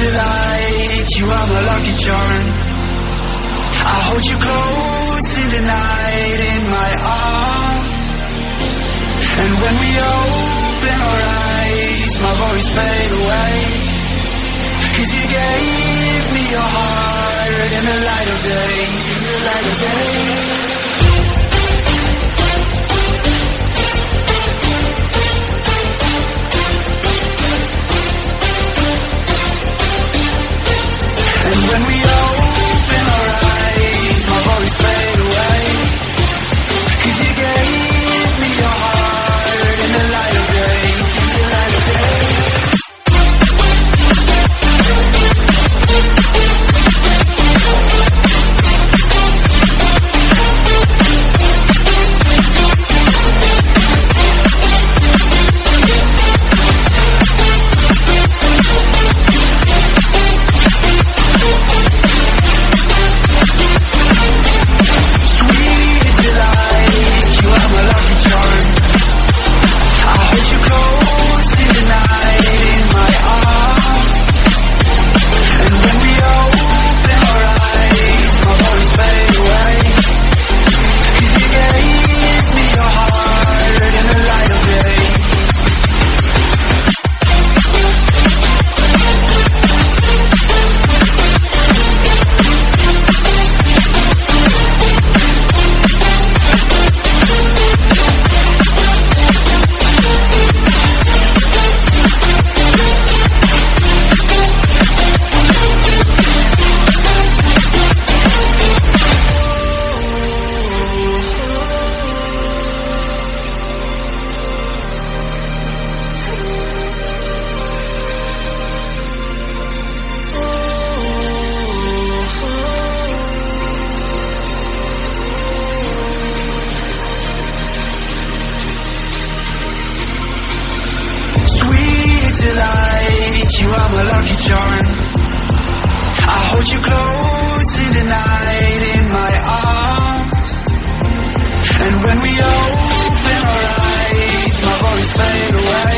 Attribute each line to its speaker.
Speaker 1: delight, you are my lucky charm. I hold you close in the night in my arms. And when we open our eyes, my worries fade away. 'Cause you gave me your heart in the light of day, in the light of day. When we open our eyes, my worries fade away. 'Cause you gave me your heart in the light of day, in the light of day. You are my lucky charm. I hold you close in the night in my arms. And when we open our eyes, my worries fade away.